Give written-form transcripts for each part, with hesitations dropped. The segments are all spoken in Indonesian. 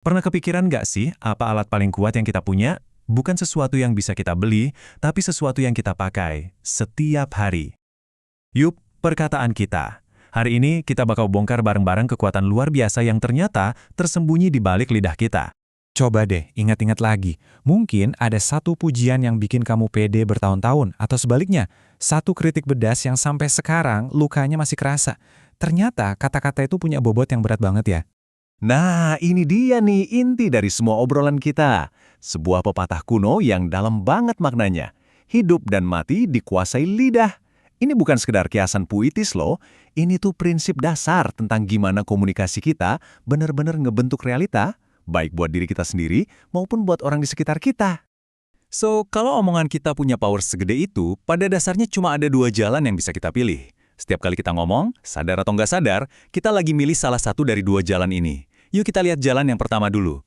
Pernah kepikiran nggak sih apa alat paling kuat yang kita punya? Bukan sesuatu yang bisa kita beli, tapi sesuatu yang kita pakai setiap hari. Yup, perkataan kita. Hari ini kita bakal bongkar bareng-bareng kekuatan luar biasa yang ternyata tersembunyi di balik lidah kita. Coba deh, ingat-ingat lagi. Mungkin ada satu pujian yang bikin kamu pede bertahun-tahun, atau sebaliknya, satu kritik pedas yang sampai sekarang lukanya masih kerasa. Ternyata kata-kata itu punya bobot yang berat banget ya. Nah, ini dia nih inti dari semua obrolan kita. Sebuah pepatah kuno yang dalam banget maknanya. Hidup dan mati dikuasai lidah. Ini bukan sekedar kiasan puitis loh. Ini tuh prinsip dasar tentang gimana komunikasi kita benar-benar ngebentuk realita, baik buat diri kita sendiri maupun buat orang di sekitar kita. So, kalau omongan kita punya power segede itu, pada dasarnya cuma ada dua jalan yang bisa kita pilih. Setiap kali kita ngomong, sadar atau nggak sadar, kita lagi milih salah satu dari dua jalan ini. Yuk kita lihat jalan yang pertama dulu.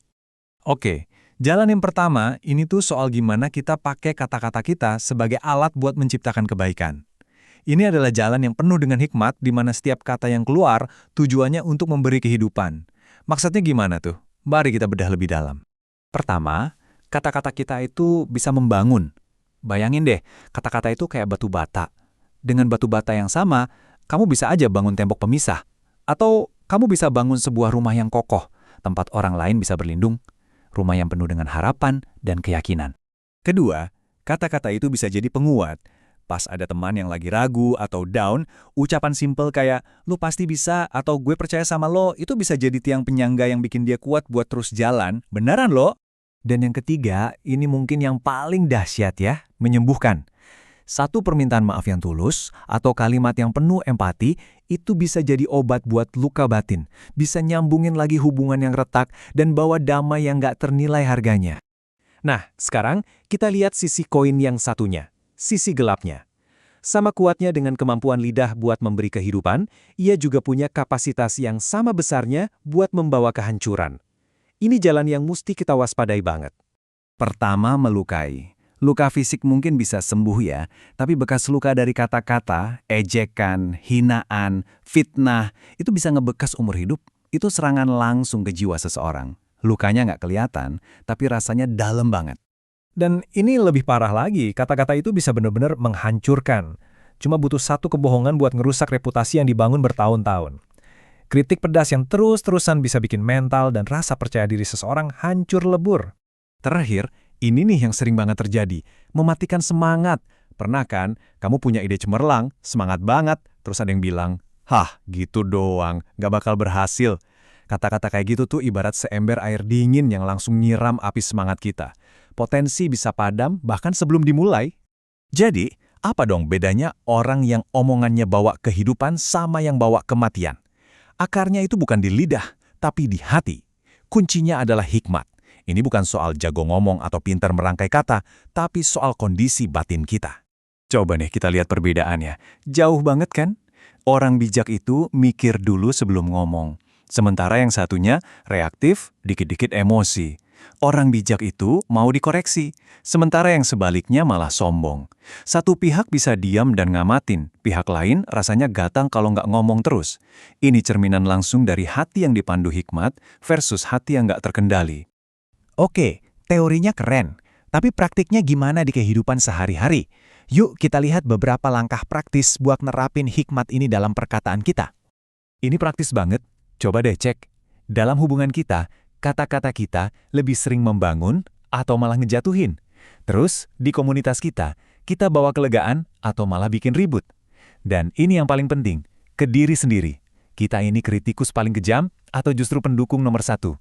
Oke, jalan yang pertama ini tuh soal gimana kita pakai kata-kata kita sebagai alat buat menciptakan kebaikan. Ini adalah jalan yang penuh dengan hikmat di mana setiap kata yang keluar tujuannya untuk memberi kehidupan. Maksudnya gimana tuh? Mari kita bedah lebih dalam. Pertama, kata-kata kita itu bisa membangun. Bayangin deh, kata-kata itu kayak batu bata. Dengan batu bata yang sama, kamu bisa aja bangun tembok pemisah. Atau kamu bisa bangun sebuah rumah yang kokoh, tempat orang lain bisa berlindung. Rumah yang penuh dengan harapan dan keyakinan. Kedua, kata-kata itu bisa jadi penguat. Pas ada teman yang lagi ragu atau down, ucapan simple kayak, "Lu pasti bisa," atau "Gue percaya sama lo," itu bisa jadi tiang penyangga yang bikin dia kuat buat terus jalan. Beneran lo? Dan yang ketiga, ini mungkin yang paling dahsyat ya, menyembuhkan. Satu permintaan maaf yang tulus atau kalimat yang penuh empati itu bisa jadi obat buat luka batin, bisa nyambungin lagi hubungan yang retak dan bawa damai yang gak ternilai harganya. Nah, sekarang kita lihat sisi koin yang satunya, sisi gelapnya. Sama kuatnya dengan kemampuan lidah buat memberi kehidupan, ia juga punya kapasitas yang sama besarnya buat membawa kehancuran. Ini jalan yang mesti kita waspadai banget. Pertama, melukai. Luka fisik mungkin bisa sembuh ya, tapi bekas luka dari kata-kata, ejekan, hinaan, fitnah, itu bisa ngebekas umur hidup. Itu serangan langsung ke jiwa seseorang. Lukanya nggak kelihatan, tapi rasanya dalam banget. Dan ini lebih parah lagi, kata-kata itu bisa benar-benar menghancurkan. Cuma butuh satu kebohongan buat ngerusak reputasi yang dibangun bertahun-tahun. Kritik pedas yang terus-terusan bisa bikin mental dan rasa percaya diri seseorang hancur lebur. Terakhir, ini nih yang sering banget terjadi, mematikan semangat. Pernah kan, kamu punya ide cemerlang, semangat banget, terus ada yang bilang, "Hah, gitu doang, gak bakal berhasil." Kata-kata kayak gitu tuh ibarat seember air dingin yang langsung nyiram api semangat kita. Potensi bisa padam bahkan sebelum dimulai. Jadi, apa dong bedanya orang yang omongannya bawa kehidupan sama yang bawa kematian? Akarnya itu bukan di lidah, tapi di hati. Kuncinya adalah hikmat. Ini bukan soal jago ngomong atau pintar merangkai kata, tapi soal kondisi batin kita. Coba nih kita lihat perbedaannya. Jauh banget kan? Orang bijak itu mikir dulu sebelum ngomong. Sementara yang satunya reaktif, dikit-dikit emosi. Orang bijak itu mau dikoreksi, sementara yang sebaliknya malah sombong. Satu pihak bisa diam dan ngamatin, pihak lain rasanya gatang kalau nggak ngomong terus. Ini cerminan langsung dari hati yang dipandu hikmat versus hati yang nggak terkendali. Oke, teorinya keren, tapi praktiknya gimana di kehidupan sehari-hari? Yuk kita lihat beberapa langkah praktis buat nerapin hikmat ini dalam perkataan kita. Ini praktis banget, coba deh cek. Dalam hubungan kita, kata-kata kita lebih sering membangun atau malah ngejatuhin. Terus, di komunitas kita bawa kelegaan atau malah bikin ribut. Dan ini yang paling penting, ke diri sendiri. Kita ini kritikus paling kejam atau justru pendukung nomor satu?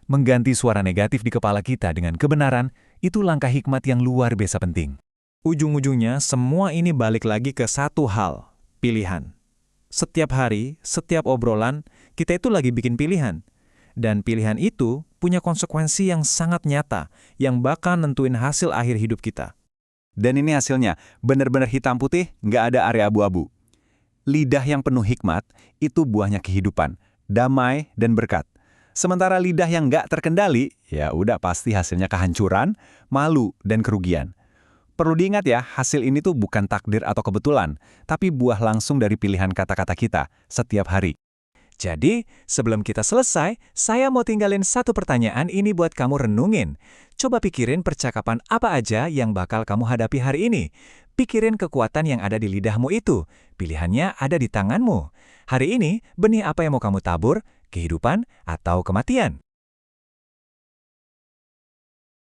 Mengganti suara negatif di kepala kita dengan kebenaran, itu langkah hikmat yang luar biasa penting. Ujung-ujungnya semua ini balik lagi ke satu hal, pilihan. Setiap hari, setiap obrolan, kita itu lagi bikin pilihan. Dan pilihan itu punya konsekuensi yang sangat nyata, yang bakal nentuin hasil akhir hidup kita. Dan ini hasilnya, benar-benar hitam putih, nggak ada area abu-abu. Lidah yang penuh hikmat, itu buahnya kehidupan, damai dan berkat. Sementara lidah yang nggak terkendali, ya udah pasti hasilnya kehancuran, malu, dan kerugian. Perlu diingat ya, hasil ini tuh bukan takdir atau kebetulan, tapi buah langsung dari pilihan kata-kata kita setiap hari. Jadi, sebelum kita selesai, saya mau tinggalin satu pertanyaan ini buat kamu renungin. Coba pikirin percakapan apa aja yang bakal kamu hadapi hari ini. Pikirin kekuatan yang ada di lidahmu itu. Pilihannya ada di tanganmu. Hari ini, benih apa yang mau kamu tabur? Kehidupan atau kematian?